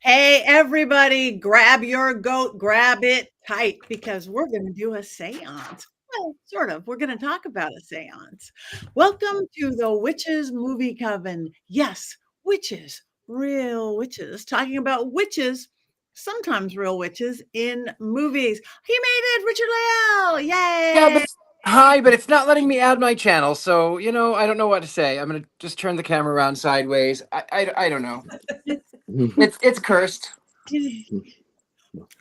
Hey, everybody, grab your goat, grab it tight because we're going to do a seance. Well, sort of. We're going to talk about a seance. Welcome to the Witches Movie Coven. Yes, witches, real witches, talking about witches, sometimes real witches in movies. He made it, Richard-Lael. Yeah, Yay! but hi, but it's not letting me add my channel, so I don't know what to say. I'm gonna just turn the camera around sideways. I don't know. It's cursed.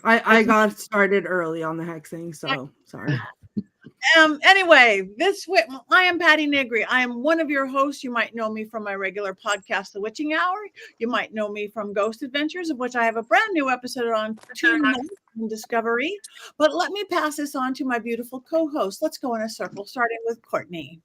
I got started early on the hexing, so sorry. Anyway, I am Patti Negri. I am one of your hosts. You might know me from my regular podcast, The Witching Hour. You might know me from Ghost Adventures, of which I have a brand new episode on tonight on Discovery. But let me pass this on to my beautiful co-host. Let's go in a circle, starting with Courtney.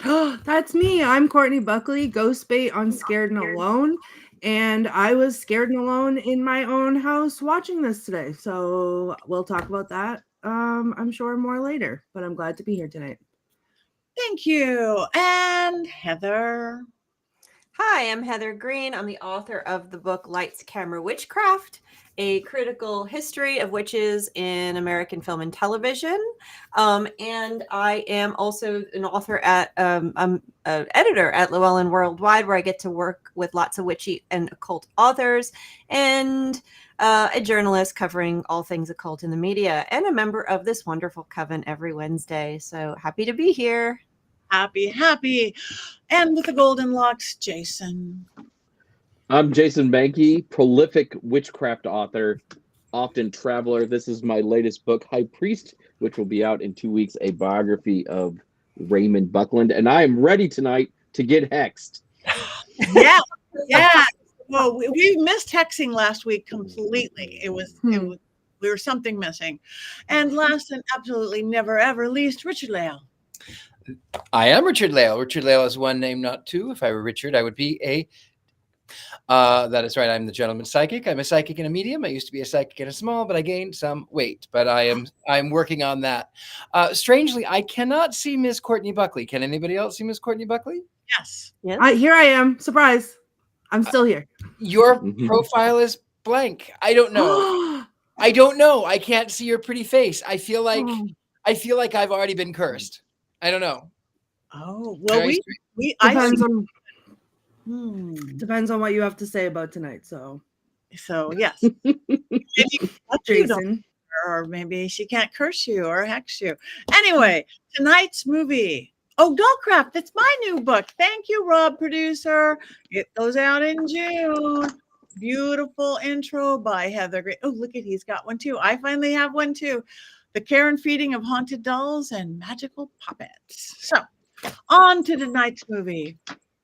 That's me. I'm Courtney Buckley, ghost bait on Scared and Alone. And I was scared and alone in my own house watching this today. So we'll talk about that, I'm sure, more later. But I'm glad to be here tonight. Thank you. And Heather. Hi, I'm Heather Greene. I'm the author of the book Lights, Camera, Witchcraft, a critical history of witches in American film and television. And I am also an author I'm an editor at Llewellyn Worldwide, where I get to work with lots of witchy and occult authors, and a journalist covering all things occult in the media, and a member of this wonderful coven every Wednesday. So happy to be here. Happy. And with the golden locks, Jason. I'm Jason Mankey, prolific witchcraft author, often traveler. This is my latest book, High Priest, which will be out in 2 weeks, a biography of Raymond Buckland. And I am ready tonight to get hexed. Yeah. Well, we missed hexing last week completely. It was we were something missing. And last and absolutely never ever least, Richard-Lael. I am Richard-Lael. Richard-Lael is one name, not two. If I were Richard, I would be a. That is right. I'm the gentleman psychic. I'm a psychic and a medium. I used to be a psychic and a small, but I gained some weight. But I'm working on that. Strangely, I cannot see Miss Courtney Buckley. Can anybody else see Miss Courtney Buckley? Yes. Here I am. Surprise. I'm still here. Your profile is blank. I don't know. I don't know. I can't see your pretty face. I feel like I've already been cursed. I don't know. Oh, well, depends on what you have to say about tonight. So yes. Maybe Jason. Or maybe she can't curse you or hex you. Anyway, tonight's movie. Oh, Dollcraft, that's my new book. Thank you, Rob, producer. It goes out in June. Beautiful intro by Heather Greene. Oh, look at, he's got one too. I finally have one too. The Care and Feeding of Haunted Dolls and Magical Puppets. So, on to tonight's movie.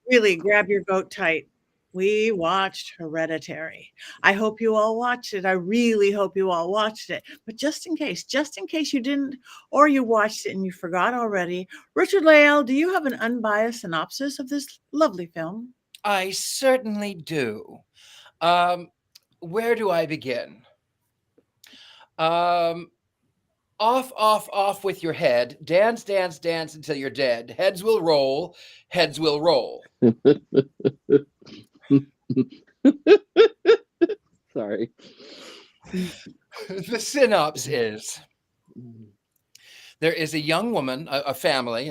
Really, grab your goat tight. We watched Hereditary. I hope you all watched it. I really hope you all watched it. But just in case you didn't, or you watched it and you forgot already, Richard-Lael, do you have an unbiased synopsis of this lovely film? I certainly do. Where do I begin? Off with your head. Dance until you're dead. Heads will roll. Sorry. The synopsis is: there is a young woman, a family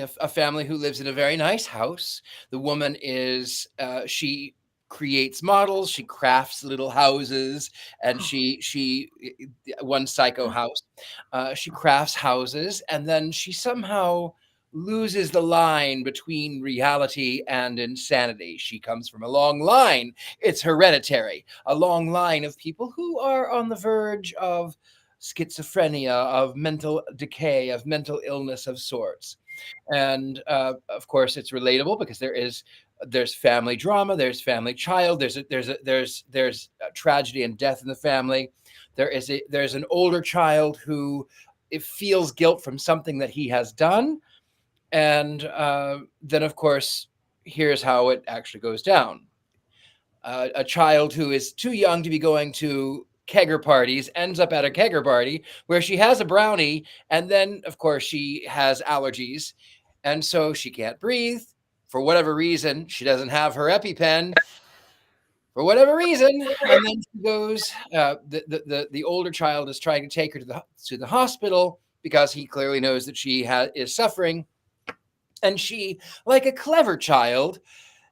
who lives in a very nice house. The woman is, she creates models, she crafts little houses, and she one psycho house, she crafts houses, and then she somehow loses the line between reality and insanity. She comes from a long line. It's hereditary, a long line of people who are on the verge of schizophrenia, of mental decay, of mental illness of sorts. And of course, it's relatable because there's family drama, there's family child, there's a tragedy and death in the family. There's an older child who feels guilt from something that he has done, and then of course, here's how it actually goes down. A child who is too young to be going to kegger parties ends up at a kegger party where she has a brownie, and then of course she has allergies, and so she can't breathe for whatever reason. She doesn't have her EpiPen, for whatever reason. And then she goes, the older child is trying to take her to the hospital because he clearly knows that she is suffering. And she, like a clever child,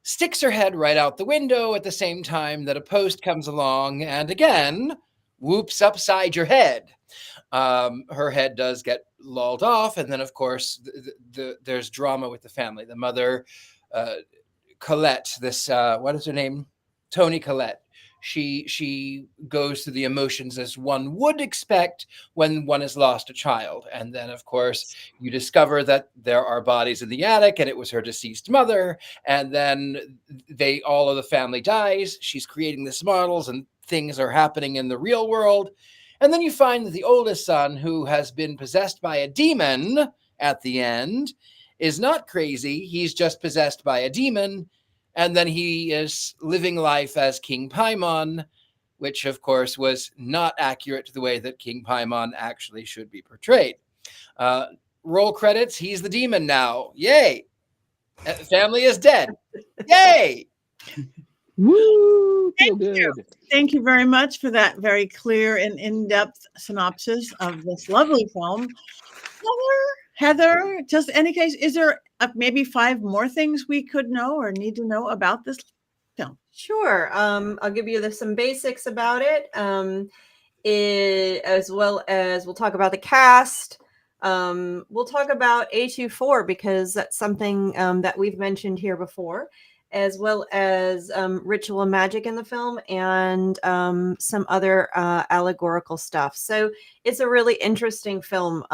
sticks her head right out the window at the same time that a post comes along and again whoops upside your head. Her head does get lolled off, and then of course there's drama with the family. The mother, Colette, this what is her name? Toni Collette. She goes through the emotions as one would expect when one has lost a child. And then, of course, you discover that there are bodies in the attic and it was her deceased mother. And then all of the family dies. She's creating these models and things are happening in the real world. And then you find that the oldest son, who has been possessed by a demon at the end, is not crazy. He's just possessed by a demon. And then he is living life as King Paimon, which, of course, was not accurate to the way that King Paimon actually should be portrayed. Roll credits. He's the demon now. Yay. Family is dead. Yay. Woo! Feel good. Thank you very much for that very clear and in-depth synopsis of this lovely film. Heather, just any case, is there maybe 5 more things we could know or need to know about this film? Sure. I'll give you some basics about it, as well as we'll talk about the cast. We'll talk about A24 because that's something that we've mentioned here before, as well as ritual and magic in the film and some other allegorical stuff. So it's a really interesting film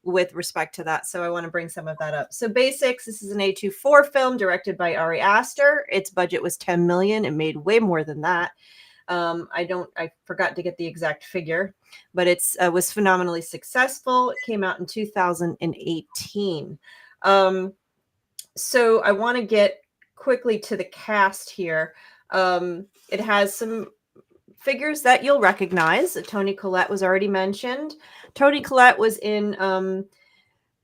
with respect to that. So I want to bring some of that up. So basics, this is an A24 film directed by Ari Aster. Its budget was 10 million. It made way more than that. I forgot to get the exact figure, but it was phenomenally successful. It came out in 2018. So I want to get quickly to the cast here. It has some figures that you'll recognize. Toni Collette was already mentioned. Toni Collette was in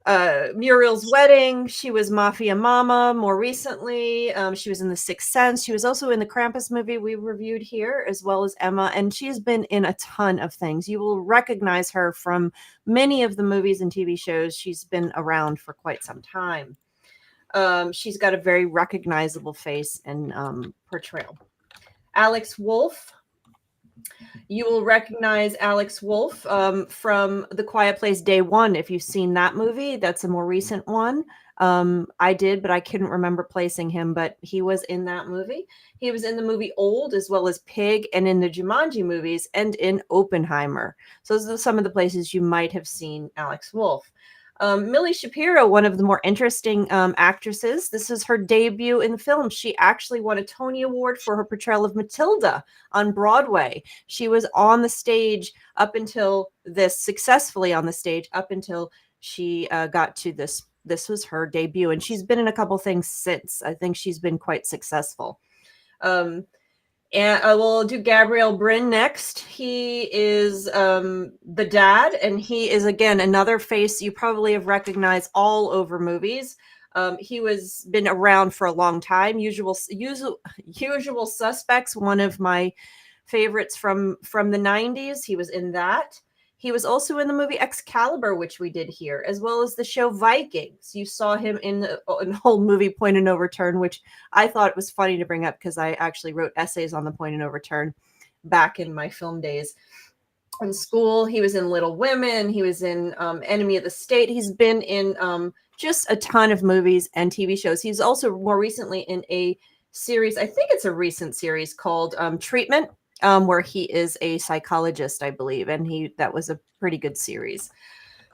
Muriel's Wedding. She was Mafia Mama more recently. She was in The Sixth Sense. She was also in the Krampus movie we reviewed here, as well as Emma. And she's been in a ton of things. You will recognize her from many of the movies and TV shows. She's been around for quite some time. She's got a very recognizable face and portrayal. Alex Wolff. You will recognize Alex Wolff from The Quiet Place Day One. If you've seen that movie, that's a more recent one. I did, but I couldn't remember placing him, but he was in that movie. He was in the movie Old, as well as Pig, and in the Jumanji movies, and in Oppenheimer. So those are some of the places you might have seen Alex Wolff. Millie Shapiro, one of the more interesting actresses. This is her debut in the film. She actually won a Tony Award for her portrayal of Matilda on Broadway. She was on the stage successfully on the stage up until she got to this. This was her debut, and she's been in a couple things since. I think she's been quite successful. And I will do Gabriel Brin next. He is the dad, and he is, again, another face you probably have recognized all over movies. He was been around for a long time. Usual Suspects, one of my favorites from the 90s. He was in that. He was also in the movie Excalibur, which we did here, as well as the show Vikings. You saw him in an whole movie, Point of No Return, which I thought it was funny to bring up because I actually wrote essays on the Point of No Return back in my film days. In school, he was in Little Women. He was in Enemy of the State. He's been in just a ton of movies and TV shows. He's also more recently in a series, I think it's a recent series called Treatment, where he is a psychologist, I believe, and that was a pretty good series.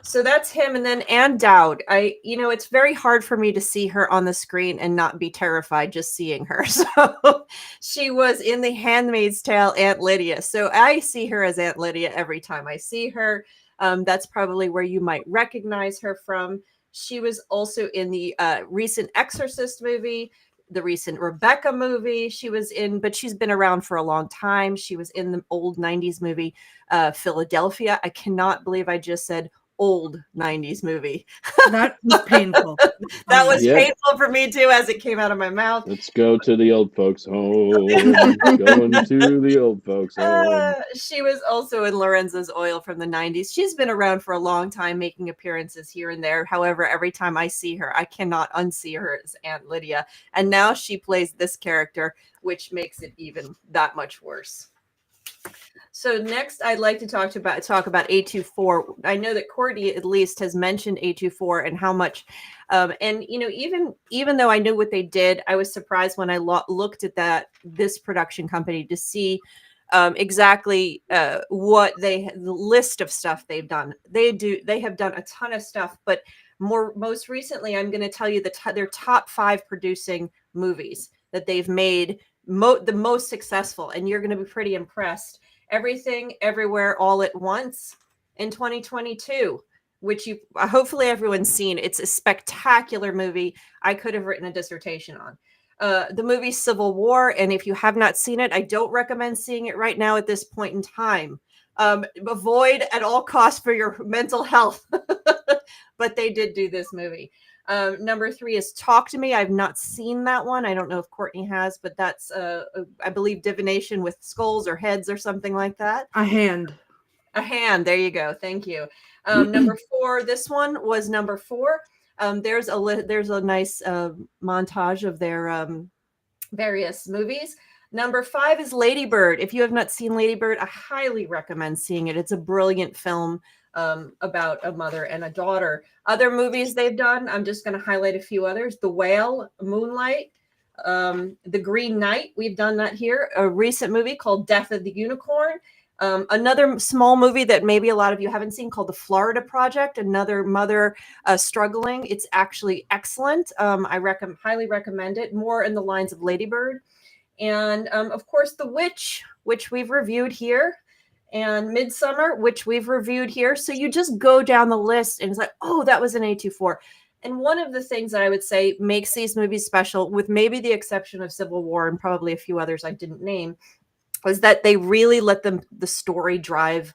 So that's him. And then Ann Dowd. It's very hard for me to see her on the screen and not be terrified just seeing her. So she was in The Handmaid's Tale, Aunt Lydia. So I see her as Aunt Lydia every time I see her. That's probably where you might recognize her from. She was also in the recent Exorcist movie, the recent Rebecca movie she was in, but she's been around for a long time. She was in the old 90s movie, Philadelphia. I cannot believe I just said old 90s movie. That was painful. That was Yep. painful for me too as it came out of my mouth. Let's go to the old folks' home. Going to the old folks' home. She was also in Lorenzo's Oil from the 90s. She's been around for a long time, making appearances here and there. However, every time I see her, I cannot unsee her as Aunt Lydia. And now she plays this character, which makes it even that much worse. So next, I'd like to talk about A24. I know that Courtney at least has mentioned A24 and how much, and you know, even though I knew what they did, I was surprised when I looked at this production company to see exactly what the list of stuff they've done. They have done a ton of stuff, but most recently, I'm going to tell you their top 5 producing movies that they've made, the most successful, and you're going to be pretty impressed. Everything, Everywhere, All at Once in 2022, which hopefully everyone's seen. It's a spectacular movie. I could have written a dissertation on. The movie Civil War, and if you have not seen it, I don't recommend seeing it right now at this point in time. Avoid at all costs for your mental health. But they did do this movie. Number 3 is Talk to Me. I've not seen that one. I don't know if Courtney has, but that's, I believe, divination with skulls or heads or something like that. A hand. A hand. There you go. Thank you. Number 4. This one was number 4. There's a nice montage of their various movies. Number 5 is Lady Bird. If you have not seen Lady Bird, I highly recommend seeing it. It's a brilliant film about a mother and a daughter. Other movies they've done, I'm just going to highlight a few others. The Whale, Moonlight, The Green Knight. We've done that here. A recent movie called Death of the Unicorn. Another small movie that maybe a lot of you haven't seen called The Florida Project, another mother struggling. It's actually excellent. I highly recommend it. More in the lines of Lady Bird. And of course, The Witch, which we've reviewed here, and Midsummer, which we've reviewed here. So you just go down the list and it's like, oh, that was an A24. And one of the things that I would say makes these movies special, with maybe the exception of Civil War and probably a few others I didn't name, was that they really let the story drive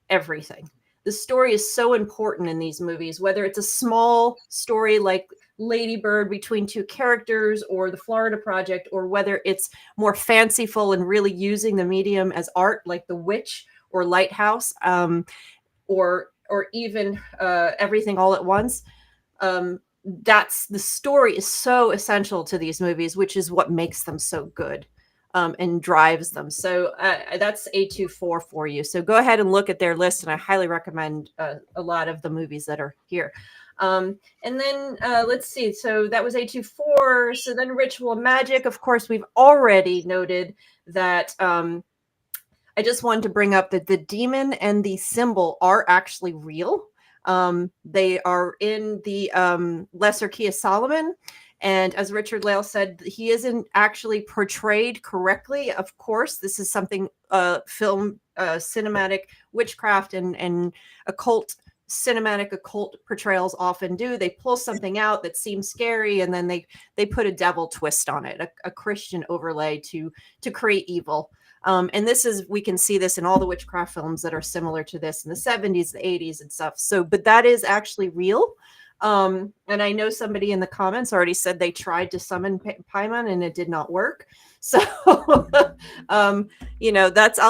everything. The story is so important in these movies, whether it's a small story like Lady Bird between 2 characters or The Florida Project, or whether it's more fanciful and really using the medium as art like The Witch or Lighthouse, or even Everything All at Once. That's the story is so essential to these movies, which is what makes them so good. And drives them. So that's A24 for you. So go ahead and look at their list, and I highly recommend a lot of the movies that are here. And then let's see. So that was A24. So then Ritual Magic. Of course, we've already noted that. I just wanted to bring up that the demon and the symbol are actually real. They are in the Lesser Key of Solomon. And as Richard-Lael said, he isn't actually portrayed correctly. Of course, this is something film, cinematic witchcraft and cinematic occult portrayals often do. They pull something out that seems scary, and then they put a devil twist on it, a Christian overlay to create evil. And we can see this in all the witchcraft films that are similar to this in the 70s, the 80s and stuff. So, but that is actually real. And I know somebody in the comments already said they tried to summon Paimon and it did not work. So, I'll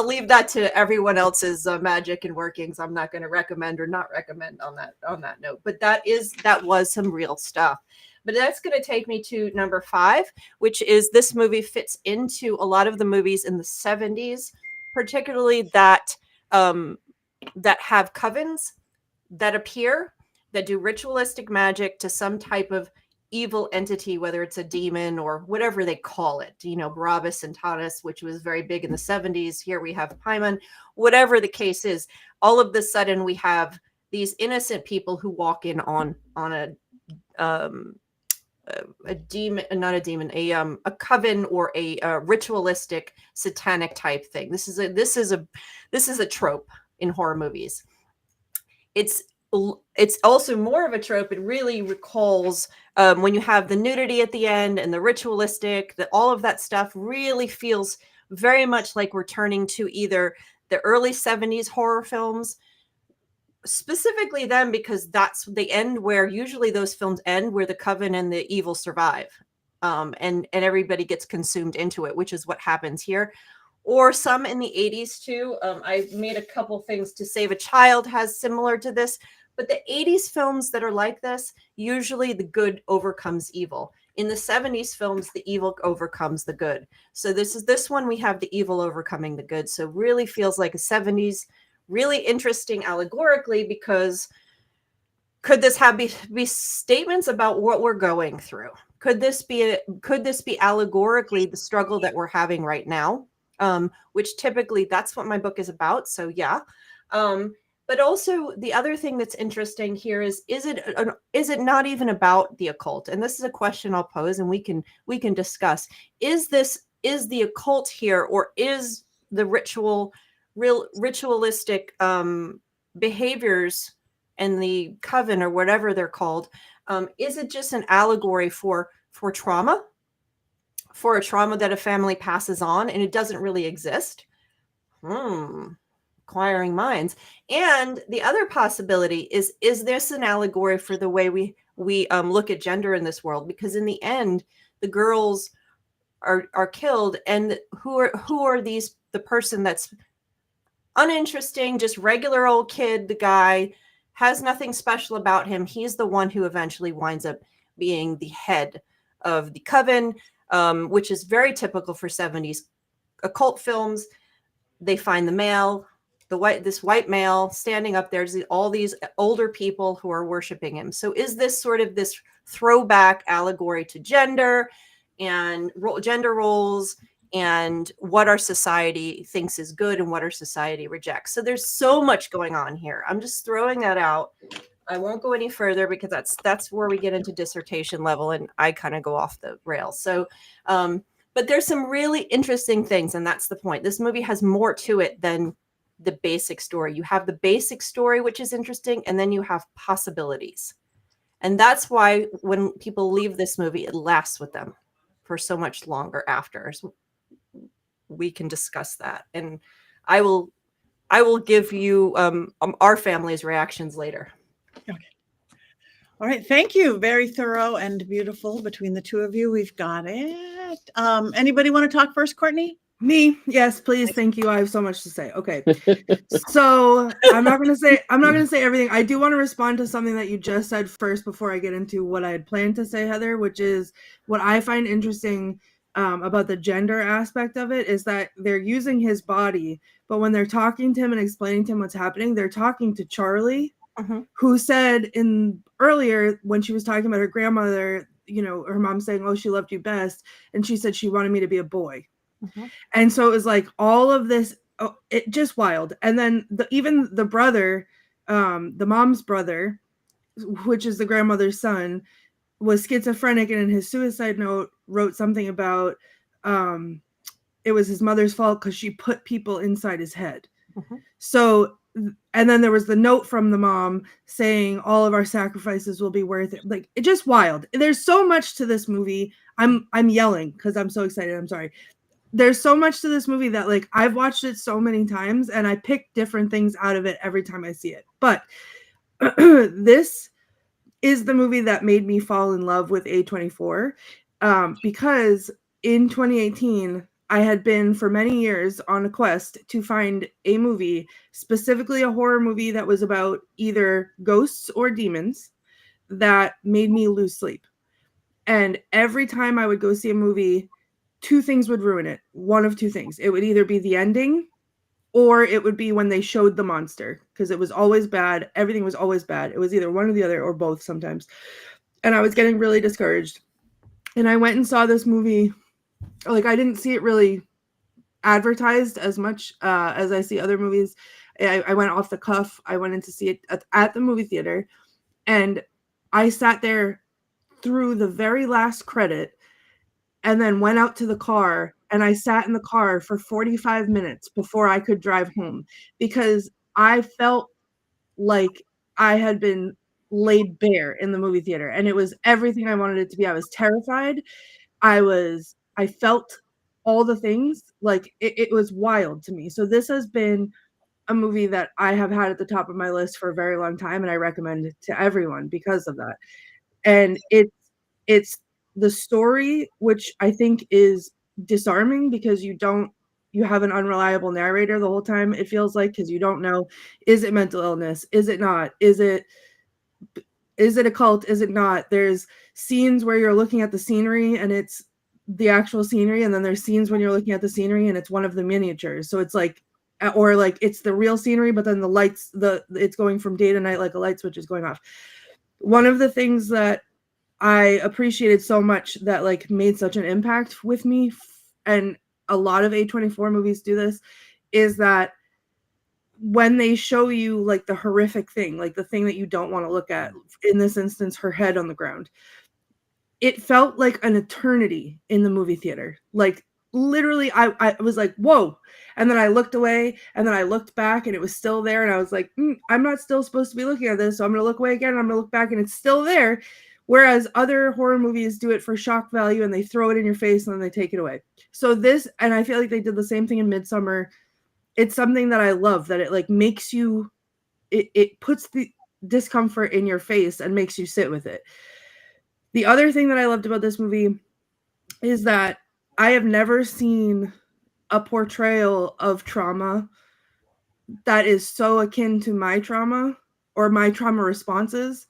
leave that to everyone else's magic and workings. I'm not going to recommend or not recommend on that note, but that was some real stuff. But that's going to take me to number 5, which is this movie fits into a lot of the movies in the 70s, particularly that have covens that appear, that do ritualistic magic to some type of evil entity, whether it's a demon or whatever they call it, Barabbas and Tanis, which was very big in the 70s. Here we have Paimon, whatever the case is. All of a sudden we have these innocent people who walk in on a demon, not a demon, a coven or a ritualistic satanic type thing. This is a trope in horror movies. It's also more of a trope. It really recalls when you have the nudity at the end and the ritualistic, all of that stuff really feels very much like we're turning to either the early 70s horror films specifically them, because that's the end where usually those films end, where the coven and the evil survive, and everybody gets consumed into it, which is what happens here. Or some in the 80s too. I made a couple things. To Save a Child has similar to this, but the 80s films that are like this, usually the good overcomes evil. In the 70s films, the evil overcomes the good. So this one, we have the evil overcoming the good. So really feels like a 70s, really interesting allegorically, because could this be statements about what we're going through? Could this be allegorically the struggle that we're having right now? Which typically that's what my book is about. So yeah. But also the other thing that's interesting here is it not even about the occult? And this is a question I'll pose, and we can discuss. Is the occult here, or is the ritualistic behaviors and the coven, or whatever they're called, is it just an allegory for trauma? For a trauma that a family passes on, and it doesn't really exist? Acquiring minds. And the other possibility is this an allegory for the way we look at gender in this world? Because in the end, the girls are killed, and who are these? The person that's uninteresting, just regular old kid, the guy has nothing special about him. He's the one who eventually winds up being the head of the coven, which is very typical for 70s occult films. They find the male, this white male standing up there. There's all these older people who are worshiping him. So is this sort of this throwback allegory to gender and gender roles, and what our society thinks is good and what our society rejects? So there's so much going on here. I'm just throwing that out. I won't go any further, because that's where we get into dissertation level, and I kind of go off the rails. So, but there's some really interesting things, and that's the point. This movie has more to it than the basic story. You have the basic story, which is interesting, and then you have possibilities. And that's why when people leave this movie, it lasts with them for so much longer after. So we can discuss that, and I will give you our family's reactions later. Okay. All right. Thank you. Very thorough and beautiful between the two of you. We've got it. Anybody want to talk first, Courtney? Me? Yes, please. Thank you. I have so much to say. Okay. So I'm not going to say everything. I do want to respond to something that you just said first before I get into what I had planned to say, Heather, which is what I find interesting about the gender aspect of it, is that they're using his body, but when they're talking to him and explaining to him what's happening, they're talking to Charlie, who said earlier when she was talking about her grandmother, her mom saying, "Oh, she loved you best," and she said she wanted me to be a boy. And so it was like all of this, it just wild. And then even the brother, the mom's brother, which is the grandmother's son, was schizophrenic, and in his suicide note wrote something about it was his mother's fault because she put people inside his head. So, and then there was the note from the mom saying all of our sacrifices will be worth it. Like, it just wild. There's so much to this movie. I'm yelling because I'm so excited. I'm sorry. There's so much to this movie that, like, I've watched it so many times and I pick different things out of it every time I see it. But this is the movie that made me fall in love with A24, because in 2018, I had been for many years on a quest to find a movie, specifically a horror movie that was about either ghosts or demons, that made me lose sleep. And every time I would go see a movie, two things would ruin it. One of two things. It would either be the ending, or it would be when they showed the monster, because it was always bad. Everything was always bad. It was either one or the other, or both sometimes. And I was getting really discouraged. And I went and saw this movie. Like, I didn't see it really advertised as much as I see other movies. I went off the cuff. I went in to see it at the movie theater. And I sat there through the very last credit, and then went out to the car, and I sat in the car for 45 minutes before I could drive home, because I felt like I had been laid bare in the movie theater, and it was everything I wanted it to be. I was terrified. I felt all the things. Like, it was wild to me. So this has been a movie that I have had at the top of my list for a very long time, and I recommend it to everyone because of that. And it's the story, which I think is disarming because you have an unreliable narrator the whole time, it feels like, because you don't know, is it mental illness? Is it not? Is it a cult? Is it not? There's scenes where you're looking at the scenery and it's the actual scenery, and then there's scenes when you're looking at the scenery and it's one of the miniatures. So it's like, or like it's the real scenery, but then the lights, it's going from day to night like a light switch is going off. One of the things that I appreciated so much that like made such an impact with me, and a lot of A24 movies do this, is that when they show you like the horrific thing, like the thing that you don't want to look at, in this instance, her head on the ground, it felt like an eternity in the movie theater. Like literally, I was like, whoa. And then I looked away and then I looked back and it was still there. And I was like, I'm not still supposed to be looking at this. So I'm going to look away again. And I'm going to look back and it's still there. Whereas other horror movies do it for shock value and they throw it in your face and then they take it away. So this, and I feel like they did the same thing in Midsommar. It's something that I love, that it like makes you, it puts the discomfort in your face and makes you sit with it. The other thing that I loved about this movie is that I have never seen a portrayal of trauma that is so akin to my trauma or my trauma responses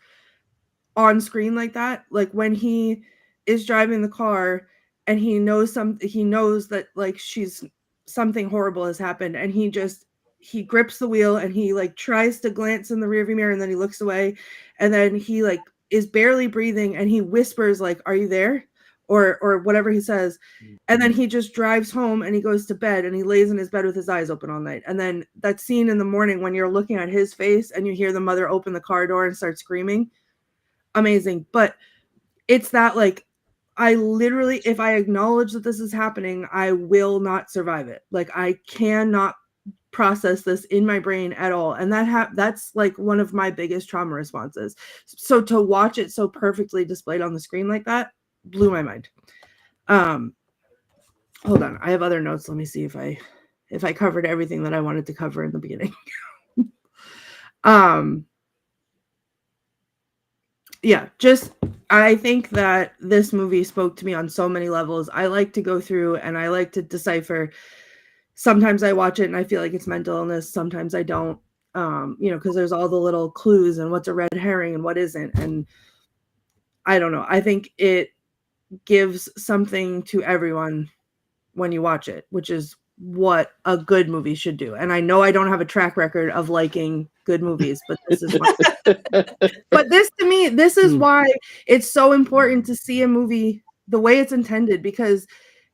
on screen like that. Like when he is driving the car and he knows that like something horrible has happened, and he grips the wheel and he like tries to glance in the rearview mirror and then he looks away, and then he like is barely breathing and he whispers like, "Are you there?" or whatever he says. And then he just drives home and he goes to bed and he lays in his bed with his eyes open all night. And then that scene in the morning when you're looking at his face and you hear the mother open the car door and start screaming. Amazing. But it's that like, I literally, if I acknowledge that this is happening, I will not survive it. Like I cannot process this in my brain at all. And that's like one of my biggest trauma responses. So to watch it so perfectly displayed on the screen like that blew my mind. Hold on, I have other notes. Let me see if I covered everything that I wanted to cover in the beginning. Yeah, just I think that this movie spoke to me on so many levels. I like to go through and I like to decipher. Sometimes I watch it and I feel like it's mental illness. Sometimes I don't, because there's all the little clues and what's a red herring and what isn't. And I don't know. I think it gives something to everyone when you watch it, which is what a good movie should do. And I know I don't have a track record of liking good movies, but this is why. But this, to me, this is why it's so important to see a movie the way it's intended, because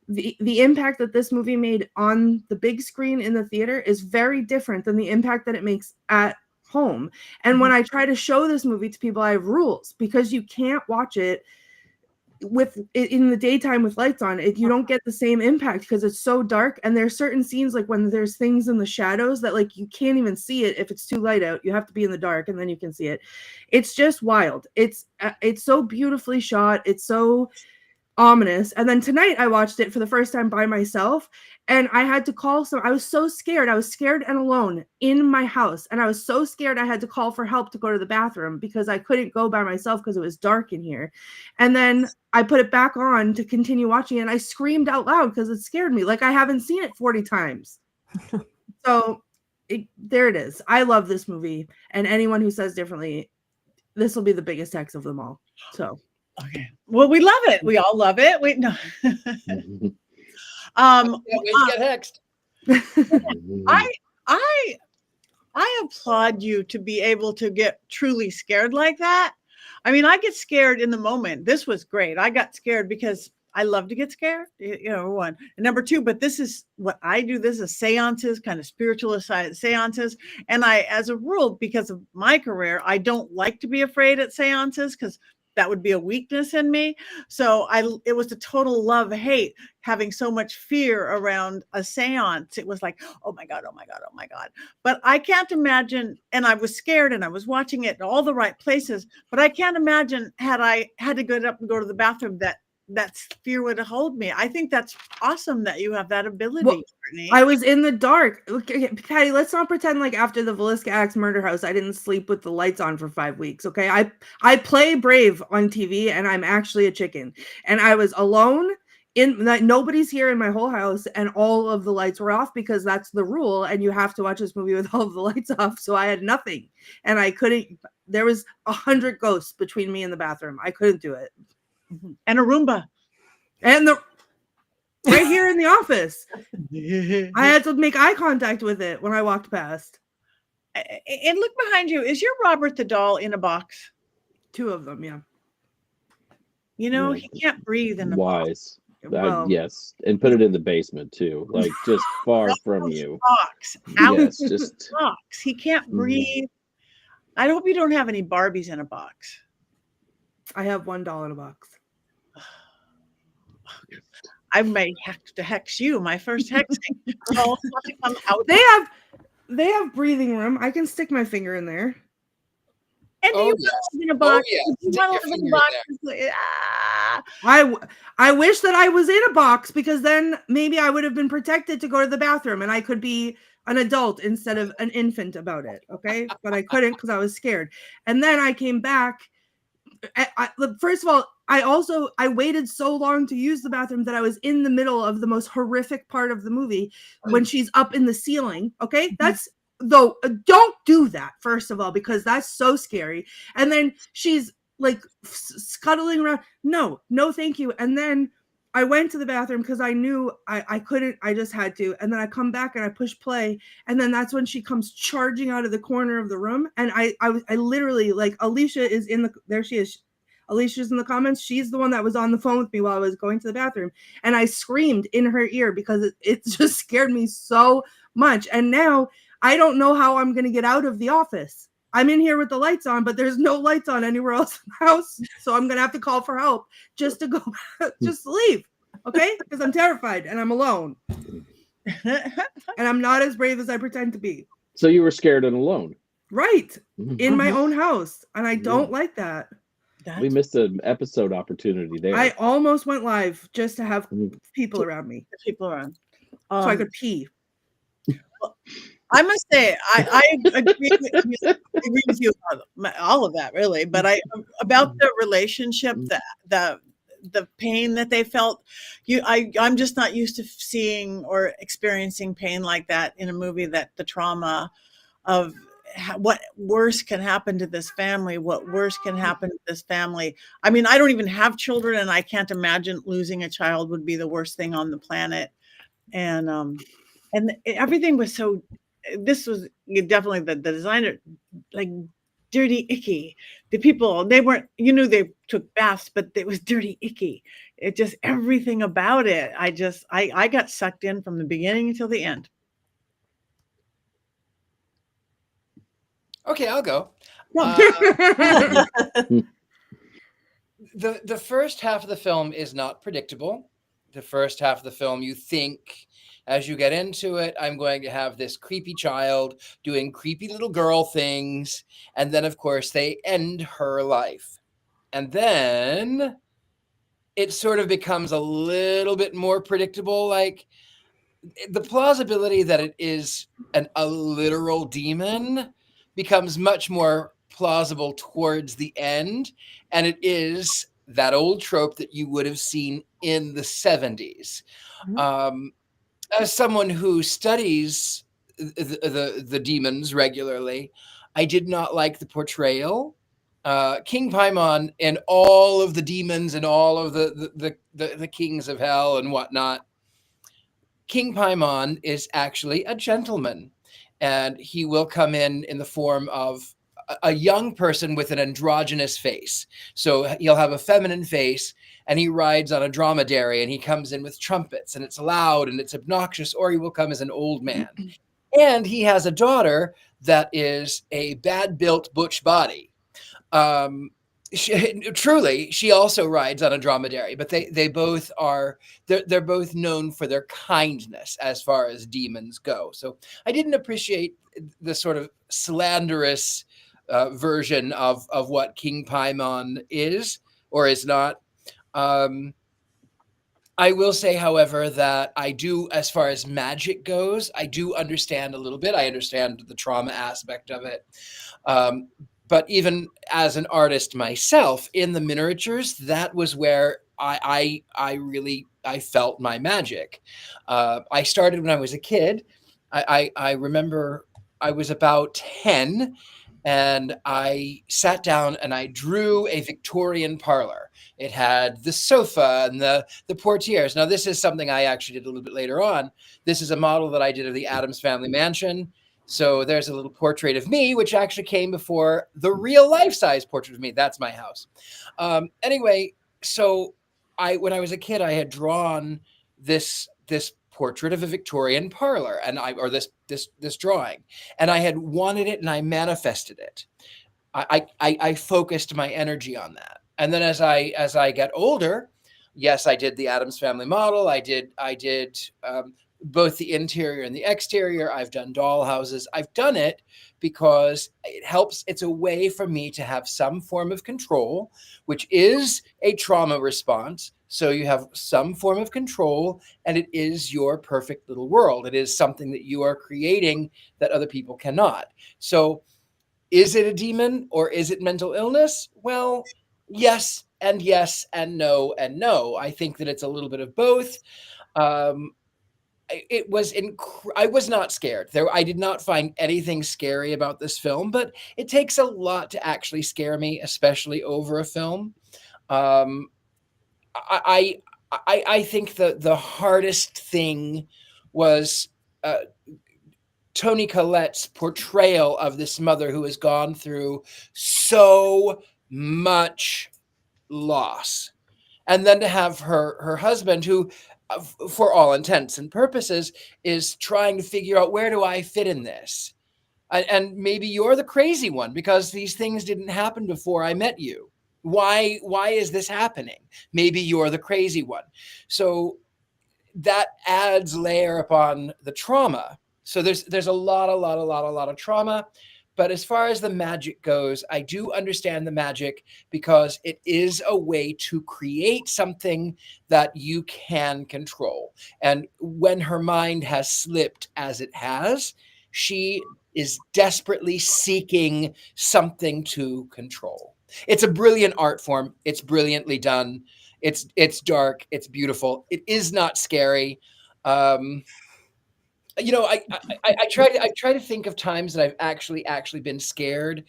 the impact that this movie made on the big screen in the theater is very different than the impact that it makes at home. And when I try to show this movie to people, I have rules, because you can't watch it in the daytime with lights on. You don't get the same impact because it's so dark. And there's certain scenes like when there's things in the shadows that like you can't even see it if it's too light out. You have to be in the dark and then you can see it. It's just wild. It's so beautifully shot. It's so ominous. And then tonight I watched it for the first time by myself, and I had to call I was so scared. I was scared and alone in my house, and I was so scared I had to call for help to go to the bathroom because I couldn't go by myself because it was dark in here. And then I put it back on to continue watching, and I screamed out loud because it scared me like I haven't seen it 40 times. So there it is. I love this movie, and anyone who says differently, this will be the biggest hex of them all. So okay. Well, we love it. We all love it. We no. Get hexed. I applaud you to be able to get truly scared like that. I mean, I get scared in the moment. This was great. I got scared because I love to get scared, one. And number two, but this is what I do. This is seances, kind of spiritualist seances. And I, as a rule, because of my career, I don't like to be afraid at seances because that would be a weakness in me. So it was a total love-hate, having so much fear around a seance. It was like, oh my God, oh my God, oh my God. But I can't imagine, and I was scared and I was watching it in all the right places, but I can't imagine had I had to get up and go to the bathroom that that fear would hold me. I think that's awesome that you have that ability, Well, Courtney. I was in the dark. Okay, Patty, let's not pretend like after the Villisca Axe murder house, I didn't sleep with the lights on for 5 weeks. Okay. I play brave on TV and I'm actually a chicken. And I was alone in that nobody's here in my whole house, and all of the lights were off because that's the rule. And you have to watch this movie with all of the lights off. So I had nothing. And I couldn't, there was 100 ghosts between me and the bathroom. I couldn't do it. And a Roomba. And the right here in the office. I had to make eye contact with it when I walked past. And look behind you. Is your Robert the doll in a box? 2 of them, yeah. You know, Yeah. he can't breathe in a box. Wise. Well, Yes, and put it in the basement too, like just far from you. Box. Out Yes, just box. He can't breathe. I hope you don't have any Barbies in a box. I have $1 in a box. I may have to hex you. My first hexing. I'll have to come out. They have breathing room. I can stick my finger in there. And do Oh, you yes. want to live in a box? yes. Do you Stick want your to live in finger a in box? I wish that I was in a box, because then maybe I would have been protected to go to the bathroom and I could be an adult instead of an infant about it. Okay. But I couldn't because I was scared. And then I came back. First of all, I waited so long to use the bathroom that I was in the middle of the most horrific part of the movie when she's up in the ceiling. Okay. That's though, don't do that, first of all, because that's so scary. And then she's like scuttling around. No, thank you. And then I went to the bathroom because I knew I couldn't, I just had to. And then I come back and I push play. And then that's when she comes charging out of the corner of the room. And I literally, like, Alicia is there she is. Alicia's in the comments. She's the one that was on the phone with me while I was going to the bathroom. And I screamed in her ear because it just scared me so much. And now I don't know how I'm going to get out of the office. I'm in here with the lights on, but there's no lights on anywhere else in the house. So I'm going to have to call for help just to go, just leave. Okay. Because I'm terrified and I'm alone. And I'm not as brave as I pretend to be. so you were scared and alone. Right. In my Uh-huh. own house. And I don't like that. We missed an episode opportunity there. I almost went live just to have people around me. People around. So I could pee. I must say, I agree with you about all of that, really. But about the relationship, the pain that they felt. I'm just not used to seeing or experiencing pain like that in a movie. That the trauma of what worse can happen to this family. What worse can happen to this family? I mean, I don't even have children, and I can't imagine losing a child would be the worst thing on the planet. And everything was so. This was definitely the designer, like dirty, icky. The people, they weren't, you knew they took baths, but it was dirty, icky. It just, everything about it. I got sucked in from the beginning until the end. Okay, I'll go. The first half of the film is not predictable. The first half of the film, you think, as you get into it, I'm going to have this creepy child doing creepy little girl things. And then, of course, they end her life. And then it sort of becomes a little bit more predictable. Like, the plausibility that it is a literal demon becomes much more plausible towards the end. And it is that old trope that you would have seen in the 70s. As someone who studies the demons regularly, I did not like the portrayal. King Paimon and all of the demons and all of the kings of hell and whatnot. King Paimon is actually a gentleman, and he will come in the form of a young person with an androgynous face. So he'll have a feminine face, and he rides on a dromedary, and he comes in with trumpets, and it's loud and it's obnoxious, or he will come as an old man. And he has a daughter that is a bad-built butch body. She also rides on a dromedary, but they both are, they're both known for their kindness as far as demons go. So I didn't appreciate the sort of slanderous version of what King Paimon is or is not. I will say, however, that I do, as far as magic goes, I do understand a little bit. I understand the trauma aspect of it. Um, but even as an artist myself, in the miniatures, that was where I really I felt my magic. I started when I was a kid. I remember I was about 10, and I sat down and I drew a Victorian parlor. It had the sofa and the portieres. Now, this is something I actually did a little bit later on. This is a model that I did of the Addams Family Mansion. So there's a little portrait of me, which actually came before the real life-size portrait of me. That's my house. Anyway, so when I was a kid, I had drawn this portrait of a Victorian parlor, and this drawing, and I had wanted it, and I manifested it. I focused my energy on that, and then as I get older, yes, I did the Addams Family model. I did both the interior and the exterior. I've done doll houses. I've done it because it helps. It's a way for me to have some form of control, which is a trauma response. So you have some form of control, and it is your perfect little world. It is something that you are creating that other people cannot. So is it a demon or is it mental illness? Well, yes and no and no. I think that it's a little bit of both. I was not scared. I did not find anything scary about this film, but it takes a lot to actually scare me, especially over a film. I think the hardest thing was Toni Collette's portrayal of this mother who has gone through so much loss, and then to have her husband, who, for all intents and purposes, is trying to figure out, where do I fit in this? And maybe you're the crazy one because these things didn't happen before I met you. Why is this happening? Maybe you're the crazy one. So that adds layer upon the trauma. So there's a lot of trauma. But as far as the magic goes, I do understand the magic because it is a way to create something that you can control. And when her mind has slipped as it has, she is desperately seeking something to control. It's a brilliant art form. It's brilliantly done. It's dark. It's beautiful. It is not scary. I try to think of times that I've actually been scared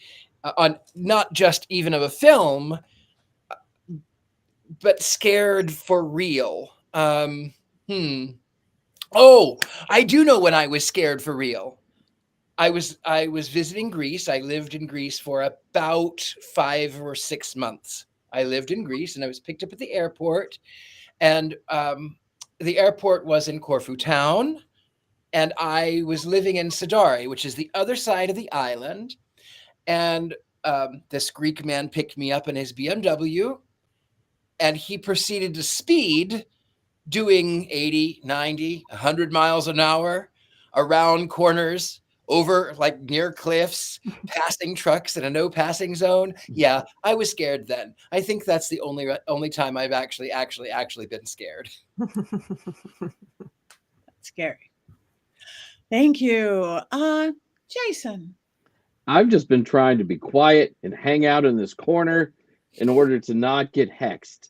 on not just even of a film, but scared for real. Oh, I do know when I was scared for real. I was visiting Greece. I lived in Greece for about 5 or 6 months. I lived in Greece, and I was picked up at the airport, and the airport was in Corfu town. And I was living in Sidari, which is the other side of the island. And this Greek man picked me up in his BMW, and he proceeded to speed, doing 80, 90, 100 miles an hour around corners, over like near cliffs, passing trucks in a no passing zone. Yeah, I was scared then. I think that's the only time I've actually been scared. That's scary. Thank you. Jason. I've just been trying to be quiet and hang out in this corner in order to not get hexed.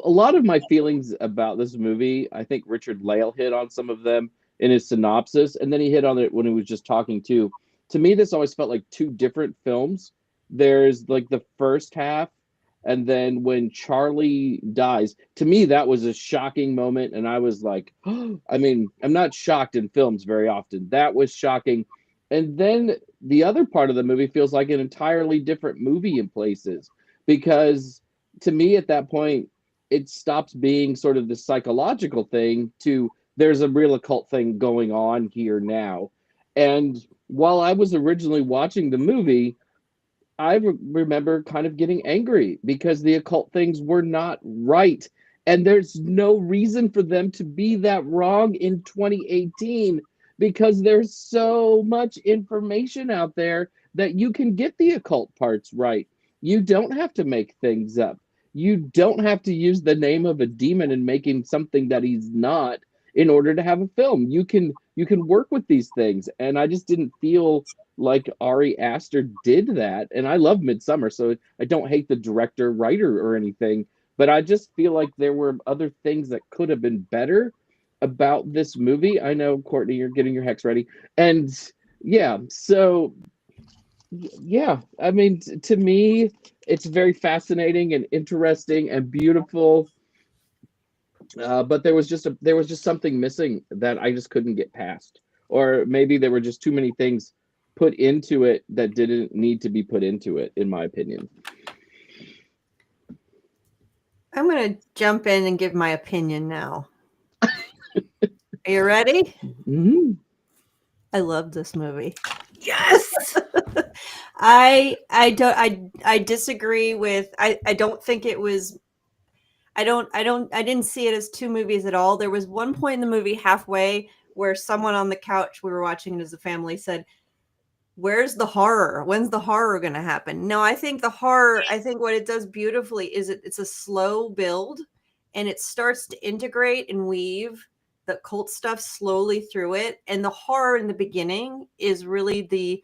A lot of my feelings about this movie, I think Richard-Lael hit on some of them in his synopsis, and then he hit on it when he was just talking too. To me, this always felt like two different films. There's like the first half, and then when Charlie dies, to me, that was a shocking moment. And I was like, oh, I mean, I'm not shocked in films very often. That was shocking. And then the other part of the movie feels like an entirely different movie in places, because to me, at that point, it stops being sort of the psychological thing to there's a real occult thing going on here now. And while I was originally watching the movie, I remember kind of getting angry because the occult things were not right. And there's no reason for them to be that wrong in 2018 because there's so much information out there that you can get the occult parts right. You don't have to make things up. you don't have to use the name of a demon and make him something that he's not in order to have a film. You can work with these things, and I just didn't feel like Ari Aster did that. And I love Midsummer, so I don't hate the director, writer, or anything, but I just feel like there were other things that could have been better about this movie. I know, Courtney, you're getting your hex ready, and yeah, so yeah, I mean, to me, it's very fascinating and interesting and beautiful. But there was just something missing that I just couldn't get past, or maybe there were just too many things put into it that didn't need to be put into it, in my opinion. I'm going to jump in and give my opinion now. Are you ready? Mm-hmm. I love this movie. Yes. I disagree with, I don't think it was, I didn't see it as two movies at all. There was one point in the movie halfway where someone on the couch, we were watching it as a family, said, "Where's the horror? When's the horror going to happen?" No, I think what it does beautifully is it's a slow build, and it starts to integrate and weave the cult stuff slowly through it. And the horror in the beginning is really the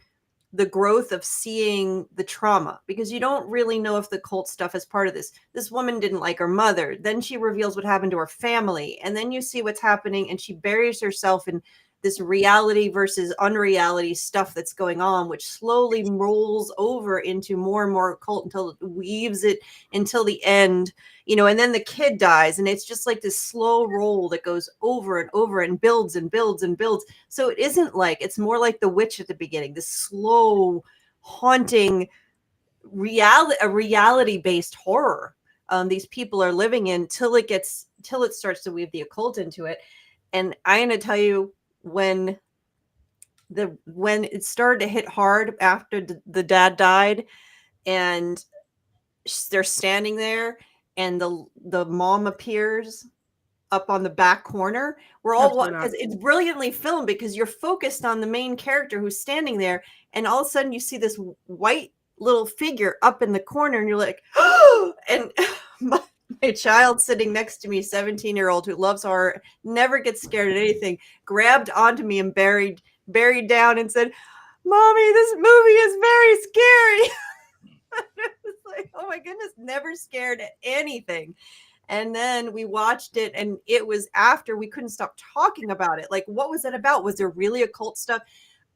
growth of seeing the trauma, because you don't really know if the cult stuff is part of this. This woman didn't like her mother. Then she reveals what happened to her family. And then you see what's happening, and she buries herself in this reality versus unreality stuff that's going on, which slowly rolls over into more and more occult until it weaves it until the end, and then the kid dies. And it's just like this slow roll that goes over and over and builds and builds and builds. So it isn't like, it's more like The Witch at the beginning, this slow, haunting reality-based horror these people are living in till it starts to weave the occult into it. And I'm going to tell you, when it started to hit hard after the dad died, and they're standing there, and the mom appears up on the back corner, we're all, because it's brilliantly filmed, because you're focused on the main character who's standing there, and all of a sudden you see this white little figure up in the corner, and you're like, oh! And my child sitting next to me, 17-year-old, who loves horror, never gets scared at anything, grabbed onto me and buried down and said, "Mommy, this movie is very scary." It's like, oh my goodness, never scared at anything. And then we watched it, and it was after we couldn't stop talking about it. Like, what was it about? Was there really occult stuff?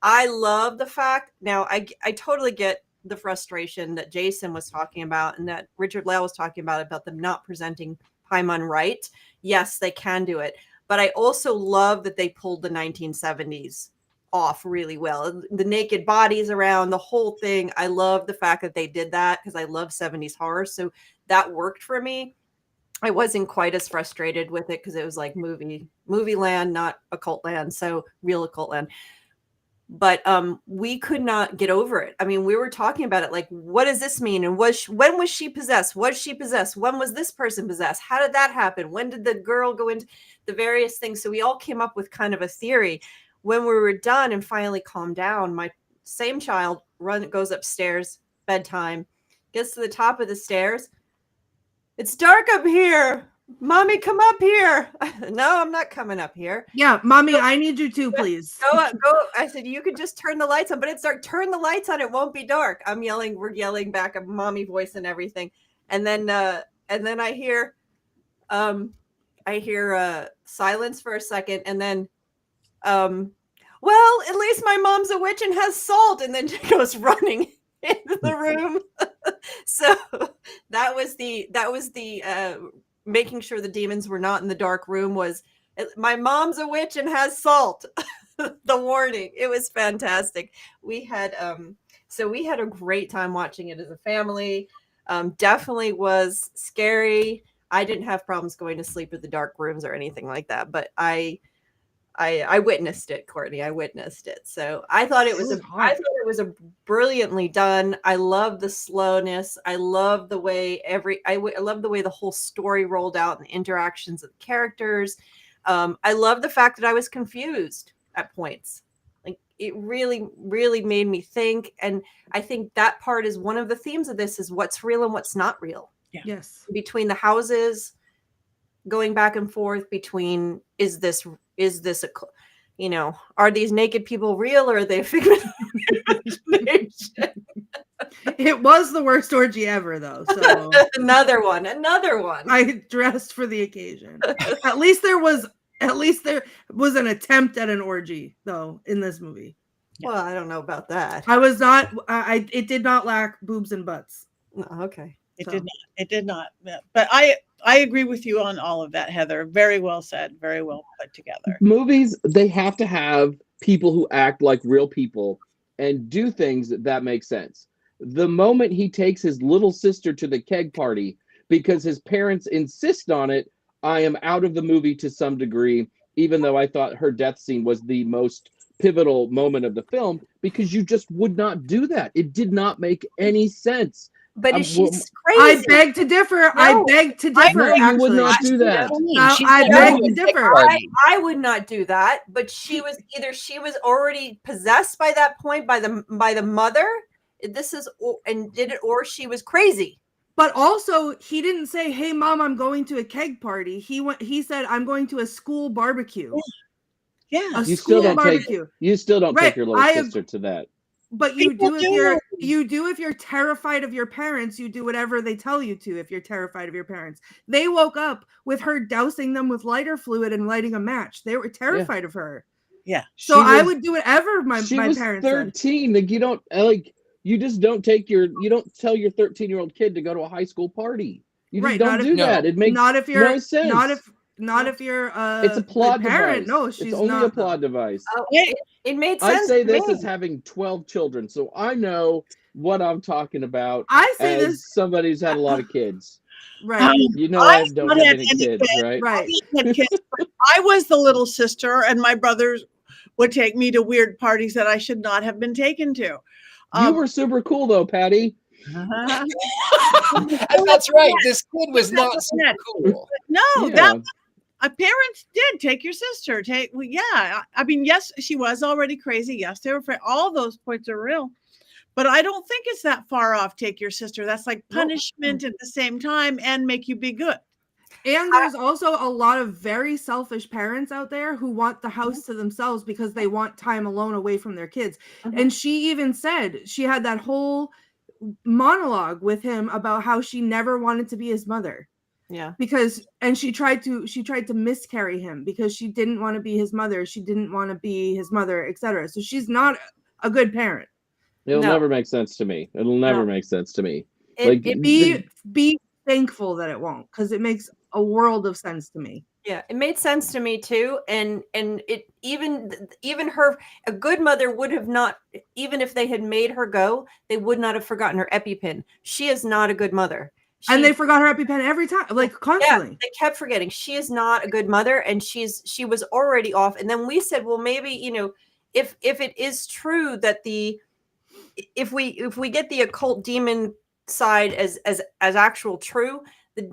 I love the fact, now I totally get the frustration that Jason was talking about, and that Richard-Lael was talking about them not presenting Paimon right. Yes, they can do it. But I also love that they pulled the 1970s off really well. The naked bodies around, the whole thing. I love the fact that they did that, because I love 70s horror. So that worked for me. I wasn't quite as frustrated with it, because it was like movie land, not occult land. So real occult land. But we could not get over it. I mean, we were talking about it like, what does this mean? And when was she possessed? Was she possessed? When was this person possessed? How did that happen? When did the girl go into the various things? So we all came up with kind of a theory. When we were done and finally calmed down, my same child goes upstairs, bedtime, gets to the top of the stairs. "It's dark up here. Mommy, come up here." "No, I'm not coming up here." Yeah, Mommy, I need you too, please. Go. I said, "You could just turn the lights on," but it's dark. "Turn the lights on. It won't be dark." We're yelling back, a mommy voice and everything. And then I hear silence for a second. And then, "Well, at least my mom's a witch and has salt." And then she goes running into the room. So that was the making sure the demons were not in the dark room, was, "My mom's a witch and has salt." The warning. It was fantastic. We had a great time watching it as a family. Definitely was scary. I didn't have problems going to sleep in the dark rooms or anything like that, but I witnessed it, Courtney. I witnessed it. So I thought it was a brilliantly done. I love the slowness. I love the way I love the way the whole story rolled out, and the interactions of the characters. I love the fact that I was confused at points. Like, it really, really made me think. And I think that part is one of the themes of this, is what's real and what's not real. Yes. between the houses, going back and forth between is this are these naked people real or are they a figment of imagination? It was the worst orgy ever, though. So another one. I dressed for the occasion. At least there was an attempt at an orgy, though, in this movie. Well, I don't know about that. I was not. It did not lack boobs and butts. Oh, okay. It did not. It did not. Yeah. But I agree with you on all of that, Heather. Very well said. Very well put together. Movies, they have to have people who act like real people and do things that make sense. The moment he takes his little sister to the keg party because his parents insist on it, I am out of the movie to some degree, even though I thought her death scene was the most pivotal moment of the film, because you just would not do that. It did not make any sense. But is she crazy? I beg to differ. No, I beg to differ. No, you would not do that. I beg to differ. I would not do that. But she was already possessed by that point by the mother. Or she was crazy. But also, he didn't say, "Hey, Mom, I'm going to a keg party." He said, "I'm going to a school barbecue." Yeah, you still don't take your little sister to that. But you do if you're terrified of your parents. You do whatever they tell you to. If you're terrified of your parents, they woke up with her dousing them with lighter fluid and lighting a match. They were terrified of her. Yeah. So I would do whatever my parents 13. said. Like you just don't tell your 13-year-old kid to go to a high school party. You just don't do that. It makes no sense. Not if you're it's a plot parent. device. No, she's it's only not a plot device. Oh, it made sense. I say this as having 12 children, so I know what I'm talking about. I say as this somebody who's had a lot of kids. Right. You know I don't have any kids, right? Right. I was the little sister, and my brothers would take me to weird parties that I should not have been taken to. You were super cool, though, Patti. That's right. This kid was not super cool. No, that parents did take your sister. I mean, yes, she was already crazy. Yes, they were afraid. All those points are real. But I don't think it's that far off. Take your sister. That's like punishment at the same time and make you be good. And there's also a lot of very selfish parents out there who want the house to themselves because they want time alone away from their kids. And she even said she had that whole monologue with him about how she never wanted to be his mother. Yeah. And she tried to miscarry him because she didn't want to be his mother. She didn't want to be his mother, etc. So she's not a good parent. It'll never make sense to me. It'll never make sense to me. Be thankful that it won't, because it makes a world of sense to me. Yeah, it made sense to me too, and it even her, a good mother would have not, even if they had made her go, they would not have forgotten her EpiPen. She is not a good mother. And they forgot her EpiPen every time, like constantly. Yeah, they kept forgetting. She is not a good mother, and she was already off. And then we said, well, maybe, if it is true that if we get the occult demon side as actual true, the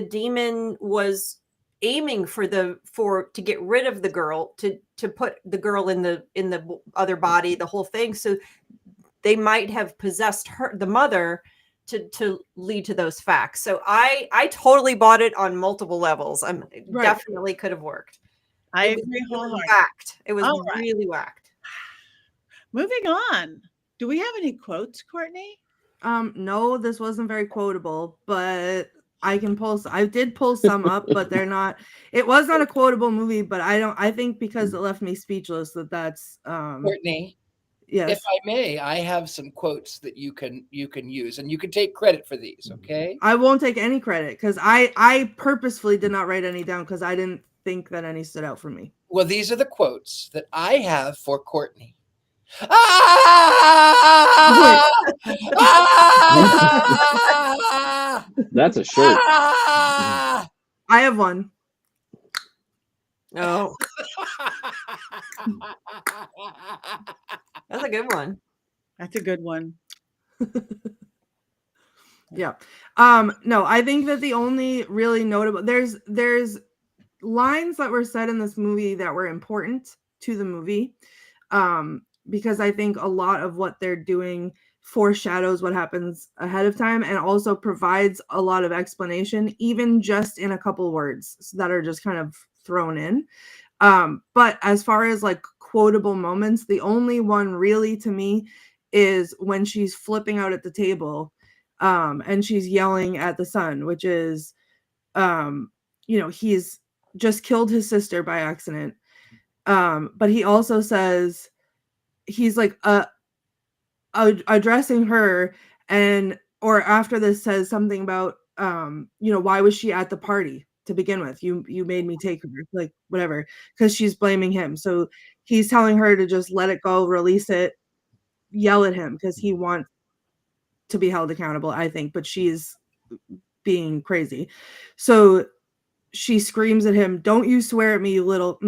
demon was aiming to get rid of the girl, to put the girl in the other body, the whole thing. So they might have possessed the mother to lead to those facts. So I totally bought it on multiple levels. Definitely could have worked. I agree wholeheartedly. It was really whacked. Moving on. Do we have any quotes, Courtney? No, this wasn't very quotable, but I did pull some up, but it was not a quotable movie, but I think because it left me speechless that's Courtney. Yes. If I may, I have some quotes that you can use, and you can take credit for these, okay? I won't take any credit because I purposefully did not write any down because I didn't think that any stood out for me. Well, these are the quotes that I have for Courtney. That's a shirt. I have one. No. That's a good one. That's a good one. Yeah. No, I think that the only really notable there's lines that were said in this movie that were important to the movie. Because I think a lot of what they're doing foreshadows what happens ahead of time and also provides a lot of explanation, even just in a couple words that are just kind of thrown in. But as far as like quotable moments, the only one really to me is when she's flipping out at the table, and she's yelling at the son, which is, he's just killed his sister by accident. But he also says, he's like addressing her, or after this says something about, why was she at the party to begin with? You made me take her, like whatever, because she's blaming him. So he's telling her to just let it go, release it, yell at him because he wants to be held accountable, I think, but she's being crazy. So she screams at him, "Don't you swear at me, you little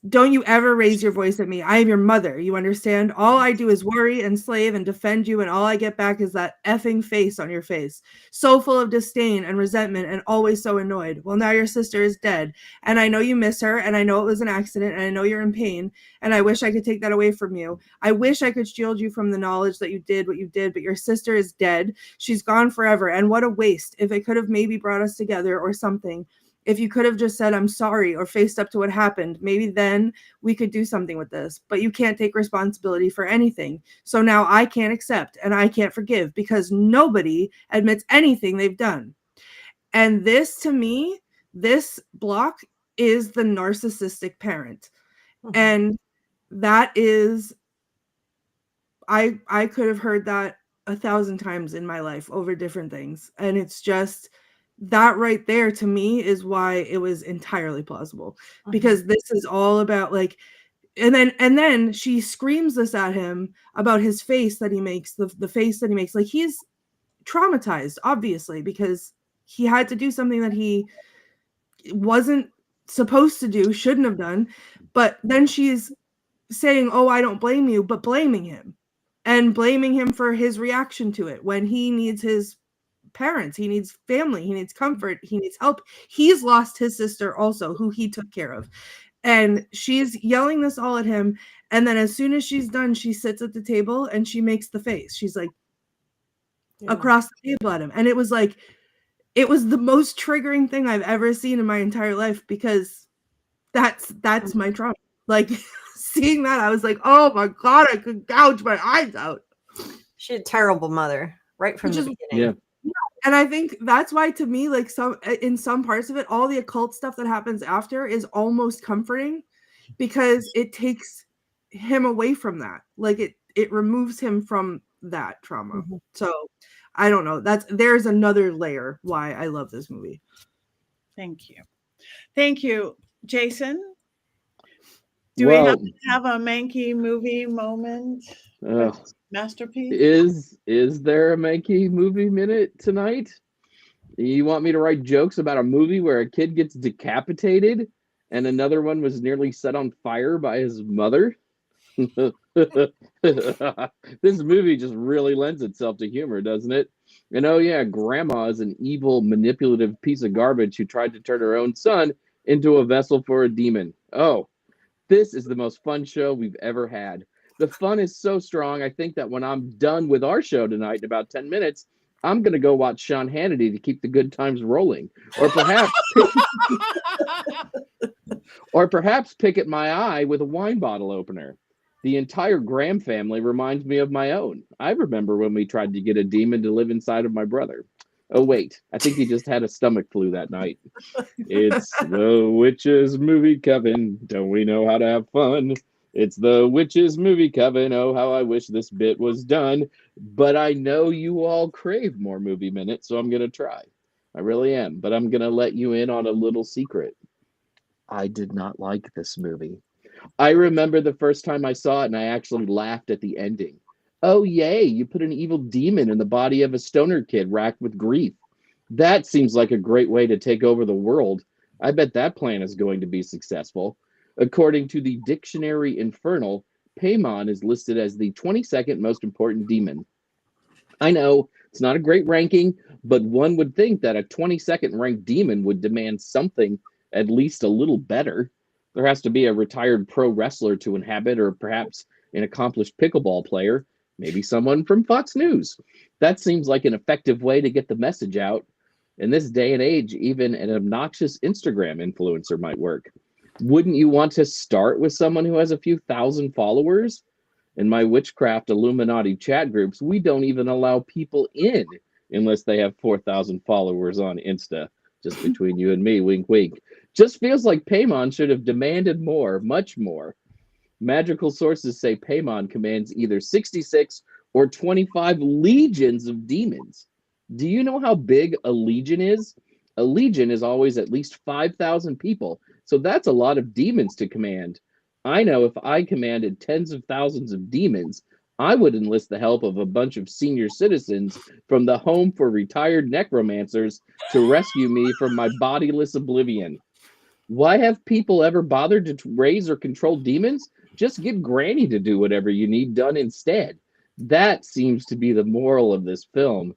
Don't you ever raise your voice at me. I am your mother. You understand? All I do is worry and slave and defend you, and all I get back is that effing face on your face. So full of disdain and resentment and always so annoyed. Well, now your sister is dead, and I know you miss her, and I know it was an accident, and I know you're in pain, and I wish I could take that away from you. I wish I could shield you from the knowledge that you did what you did, but your sister is dead. She's gone forever, and what a waste. If it could have maybe brought us together or something. If you could have just said, I'm sorry, or faced up to what happened, maybe then we could do something with this. But you can't take responsibility for anything. So now I can't accept and I can't forgive because nobody admits anything they've done." And this, to me, this block is the narcissistic parent. Mhm. And that is, I could have heard that 1,000 times in my life over different things. And it's just, that right there to me is why it was entirely plausible, because this is all about like, and then she screams this at him about his face that he makes, the face that he makes. Like, he's traumatized, obviously, because he had to do something that he wasn't supposed to do, shouldn't have done. But then she's saying, "Oh, I don't blame you," but blaming him and blaming him for his reaction to it when he needs his parents, he needs family, he needs comfort, he needs help. He's lost his sister also, who he took care of. And she's yelling this all at him. And then as soon as she's done, she sits at the table and she makes the face. She's like across the table at him. And it was like, it was the most triggering thing I've ever seen in my entire life, because that's my trauma. Like, seeing that, I was like, oh my God, I could gouge my eyes out. She's a terrible mother right from the beginning. Yeah. And I think that's why, to me, like, in some parts of it, all the occult stuff that happens after is almost comforting, because it takes him away from that. Like, it removes him from that trauma. So I don't know. There's another layer why I love this movie. Thank you, Jason. Do we have to have a Mankey movie moment? Masterpiece? Is there a Mankey movie minute tonight? You want me to write jokes about a movie where a kid gets decapitated and another one was nearly set on fire by his mother? This movie just really lends itself to humor, doesn't it? And oh yeah, grandma is an evil, manipulative piece of garbage who tried to turn her own son into a vessel for a demon. Oh, this is the most fun show we've ever had. The fun is so strong, I think that when I'm done with our show tonight in about 10 minutes, I'm going to go watch Sean Hannity to keep the good times rolling. Or perhaps pick at my eye with a wine bottle opener. The entire Graham family reminds me of my own. I remember when we tried to get a demon to live inside of my brother. Oh, wait, I think he just had a stomach flu that night. It's the Witches Movie Coven. Don't we know how to have fun? It's the Witches Movie Coven. Oh, how I wish this bit was done. But I know you all crave more movie minutes, so I'm going to try. I really am. But I'm going to let you in on a little secret. I did not like this movie. I remember the first time I saw it, and I actually laughed at the ending. Oh, yay, you put an evil demon in the body of a stoner kid racked with grief. That seems like a great way to take over the world. I bet that plan is going to be successful. According to the Dictionary Infernal, Paimon is listed as the 22nd most important demon. I know, it's not a great ranking, but one would think that a 22nd ranked demon would demand something at least a little better. There has to be a retired pro wrestler to inhabit, or perhaps an accomplished pickleball player. Maybe someone from Fox News. That seems like an effective way to get the message out. In this day and age, even an obnoxious Instagram influencer might work. Wouldn't you want to start with someone who has a few thousand followers? In my witchcraft Illuminati chat groups, we don't even allow people in unless they have 4,000 followers on Insta. Just between you and me, wink, wink. Just feels like Paimon should have demanded more, much more. Magical sources say Paimon commands either 66 or 25 legions of demons. Do you know how big a legion is? A legion is always at least 5,000 people, so that's a lot of demons to command. I know if I commanded tens of thousands of demons, I would enlist the help of a bunch of senior citizens from the Home for Retired Necromancers to rescue me from my bodiless oblivion. Why have people ever bothered to raise or control demons? Just get Granny to do whatever you need done instead. That seems to be the moral of this film.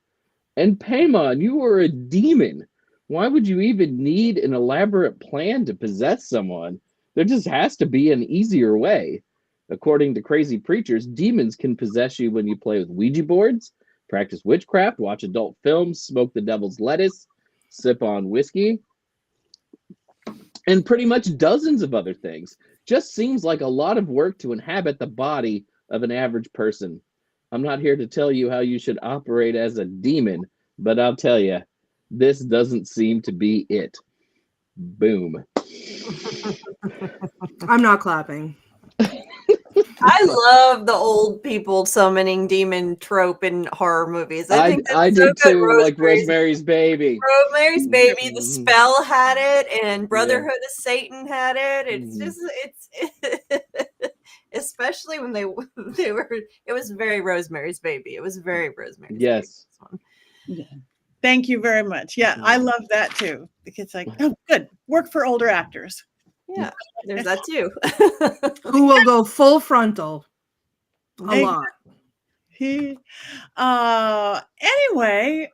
And Paimon, you are a demon. Why would you even need an elaborate plan to possess someone? There just has to be an easier way. According to crazy preachers, demons can possess you when you play with Ouija boards, practice witchcraft, watch adult films, smoke the devil's lettuce, sip on whiskey, and pretty much dozens of other things. Just seems like a lot of work to inhabit the body of an average person. I'm not here to tell you how you should operate as a demon, but I'll tell you, this doesn't seem to be it. Boom. I'm not clapping. I love the old people summoning demon trope in horror movies. I think that's I so did good. too, like Rosemary's Baby. Rosemary's Baby, The Spell had it, and Brotherhood of Satan had it. It's just especially when they were. It was very Rosemary's Baby. It was very Rosemary's Baby. Yes. Yeah. Thank you very much. Yeah, I love that too. Because like, oh, good work for older actors. Yeah, there's that too. Who will go full frontal a lot. Anyway,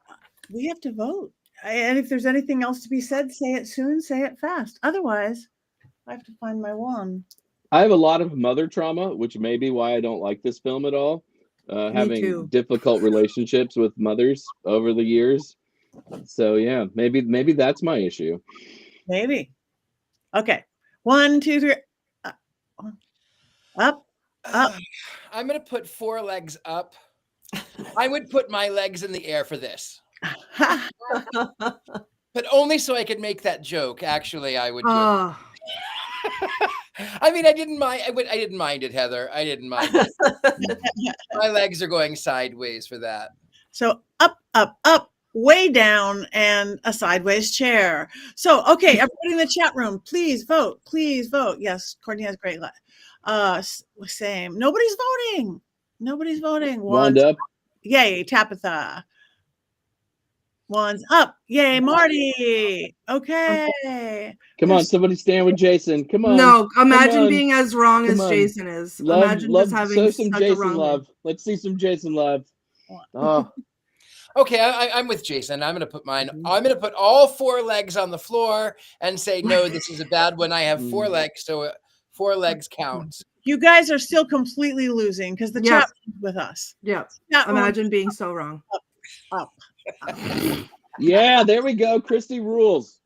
we have to vote. And if there's anything else to be said, say it soon, say it fast. Otherwise, I have to find my wand. I have a lot of mother trauma, which may be why I don't like this film at all. Having too. difficult relationships with mothers over the years. So yeah, maybe that's my issue. Maybe. Okay. 1, 2, 3. Up. I'm going to put 4 legs up. I would put my legs in the air for this. But only so I could make that joke. Actually, I would do it. I mean, I didn't mind. I didn't mind it, Heather. I didn't mind it. My legs are going sideways for that. So up, way down, and a sideways chair. So, okay, everybody in the chat room, please vote. Please vote. Yes, Courtney has great. Same. Nobody's voting. Nobody's voting. Wand up. Yay, Tabitha. Wands up. Yay, Marty. Okay. Come on, somebody stand with Jason. Come on. No, imagine Come on. being as wrong as Come on. Jason is. Love, Imagine love, just having show some such a Jason wrong love. Let's see some Jason love. Oh, Okay, I'm with Jason. I'm going to put mine. I'm going to put all 4 legs on the floor and say, no, this is a bad one. I have 4 legs, so 4 legs counts. You guys are still completely losing because the chat room is with us. Yeah. Chat room Imagine being so wrong. up. yeah, there we go. Christy rules.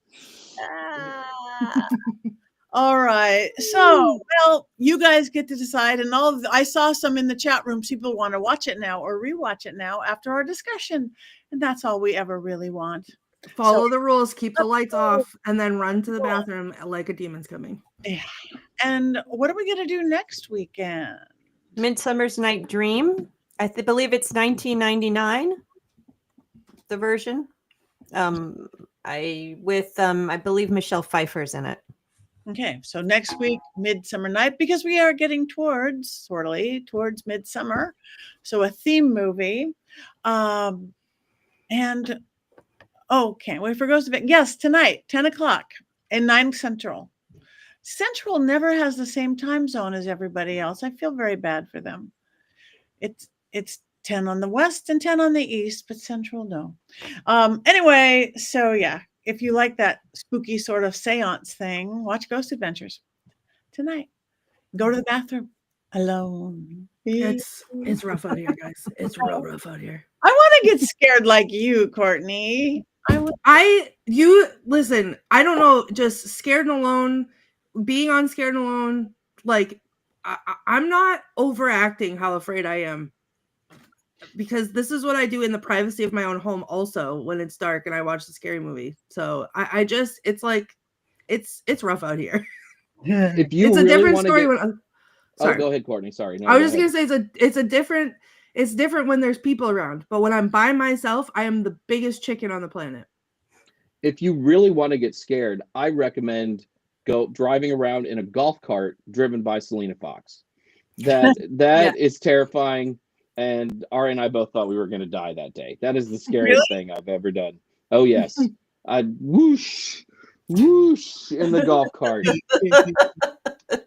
All right. So, well, you guys get to decide. And I saw some in the chat room. People want to watch it now or rewatch it now after our discussion. And that's all we ever really want. Follow the rules, keep the lights off, and then run to the bathroom like a demon's coming. Yeah. And what are we going to do next weekend? Midsummer's Night Dream. I believe it's 1999. The version. I believe Michelle Pfeiffer's in it. Okay, so next week, Midsummer Night, because we are getting towards Midsummer. So a theme movie. Can't wait for Ghost of It. Yes, tonight, 10 o'clock and 9 Central. Central never has the same time zone as everybody else. I feel very bad for them. It's 10 on the West and 10 on the East, but Central, no. Anyway, so yeah. If you like that spooky sort of seance thing, watch Ghost Adventures tonight. Go to the bathroom alone. It's rough out here, guys. It's real rough out here. I want to get scared like you, Courtney. You listen, I don't know, just Scared and Alone, being on Scared and Alone, like I'm not overacting how afraid I am, because this is what I do in the privacy of my own home also when it's dark and I watch the scary movie. So I just, it's like, it's rough out here. If you It's a really different wanna story get- when sorry. Oh, go ahead, Courtney. Sorry. No, I was go just ahead. gonna say it's different when there's people around, but when I'm by myself, I am the biggest chicken on the planet. If you really want to get scared, I recommend driving around in a golf cart driven by Selena Fox. That is terrifying, and Ari and I both thought we were going to die that day. That is the scariest thing I've ever done. Oh yes, I whoosh in the golf cart,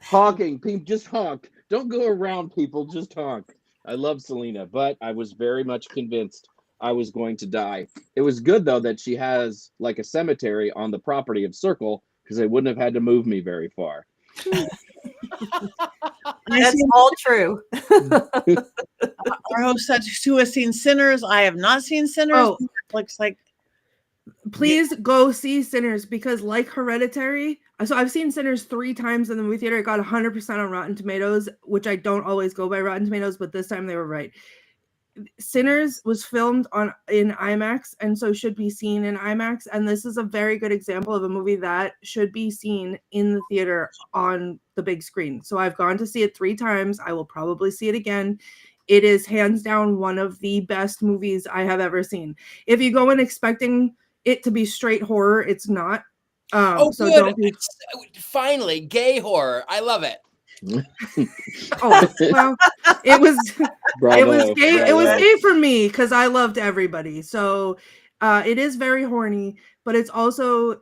honking. Just honk. Don't go around people. Just honk. I love Selena, but I was very much convinced I was going to die. It was good though that she has like a cemetery on the property of Circle, because they wouldn't have had to move me very far. That's all true. Our host said who has seen Sinners. I have not seen Sinners. Oh. Looks like Please go see Sinners, because like Hereditary, so I've seen Sinners 3 times in the movie theater. It got 100% on Rotten Tomatoes, which I don't always go by Rotten Tomatoes, but this time they were right. Sinners was filmed in IMAX, and so should be seen in IMAX, and this is a very good example of a movie that should be seen in the theater on the big screen. So I've gone to see it 3 times. I will probably see it again. It is hands down one of the best movies I have ever seen. If you go in expecting it to be straight horror, it's not. Oh, so good. don't be... Finally, gay horror. I love it. Oh, well, it was Bravo, it was gay. bravo. It was gay for me because I loved everybody. So it is very horny, but it's also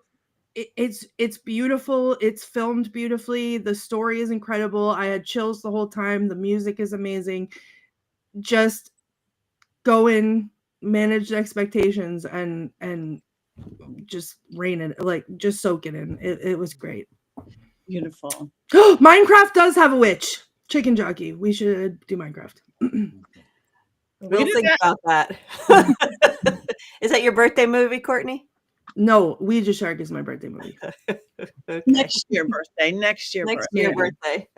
it's beautiful. It's filmed beautifully. The story is incredible. I had chills the whole time. The music is amazing. Just go in, manage expectations, and just rein it, like just soak it in. It was great. beautiful. Minecraft does have a witch. Chicken jockey. We should do Minecraft. We'll think about that. Is that your birthday movie, Courtney? No, Ouija Shark is my birthday movie. Okay. Next year birthday. Next year birthday.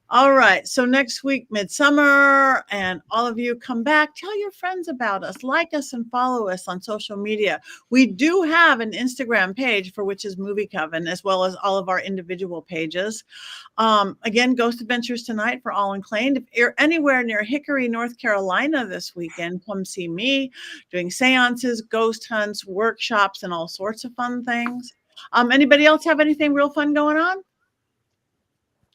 All right. So next week, Midsummer, and all of you come back. Tell your friends about us. Like us and follow us on social media. We do have an Instagram page for Witches Movie Coven, as well as all of our individual pages. Again, Ghost Adventures Tonight for all inclined. If you're anywhere near Hickory, North Carolina this weekend, come see me doing seances, ghost hunts, workshops, and all sorts of fun things. Anybody else have anything real fun going on?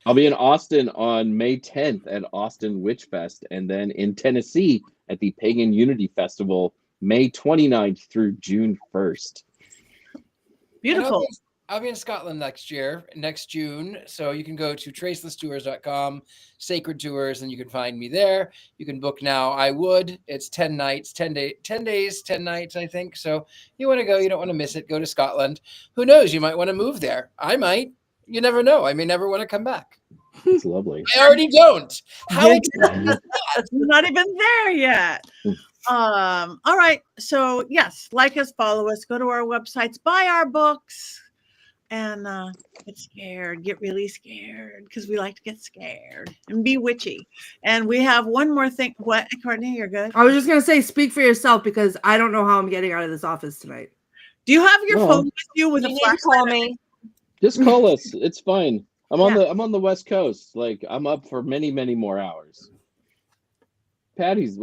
I'll be in Austin on May 10th at Austin Witch Fest, and then in Tennessee at the Pagan Unity Festival, May 29th through June 1st. Beautiful. I'll be in Scotland next June. So you can go to tracelesstours.com, Sacred Tours, and you can find me there. You can book now. It's 10 nights, 10 days, 10 nights, I think. So you want to go, you don't want to miss it. Go to Scotland. Who knows? You might want to move there. I might. You never know. I may never want to come back. It's lovely. I already don't. How exciting is that? We're not even there yet. All right. So yes, like us, follow us, go to our websites, buy our books, and get scared, get really scared, because we like to get scared and be witchy. And we have one more thing. What, Courtney? You're good. I was just gonna say, speak for yourself, because I don't know how I'm getting out of this office tonight. Do you have your phone with you with You a need to call flashlight? me. Just call us. It's fine. I'm on the West Coast. Like, I'm up for many, many more hours. Patty's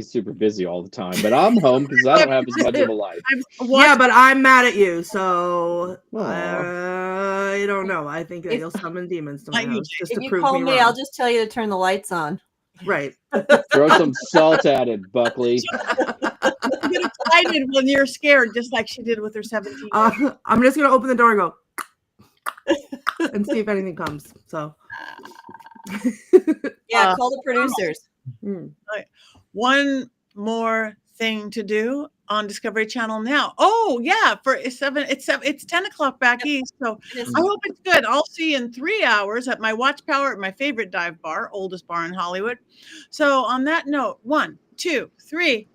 super busy all the time, but I'm home because I don't have as much of a life. Yeah, but I'm mad at you, so Aw. I don't know. I think that you'll summon demons to my house just If to you prove call me me, wrong. I'll just tell you to turn the lights on. Right. Throw some salt at it, Buckley. Get excited when you're scared, just like she did with her 17. I'm just gonna open the door and go and see if anything comes. So Yeah, call the producers. One more thing to do. on Discovery Channel now. Oh yeah, it's 10 o'clock back east. So It is. I hope it's good. I'll see you in 3 hours at my watch power at my favorite dive bar, oldest bar in Hollywood. So on that note, 1, 2, 3.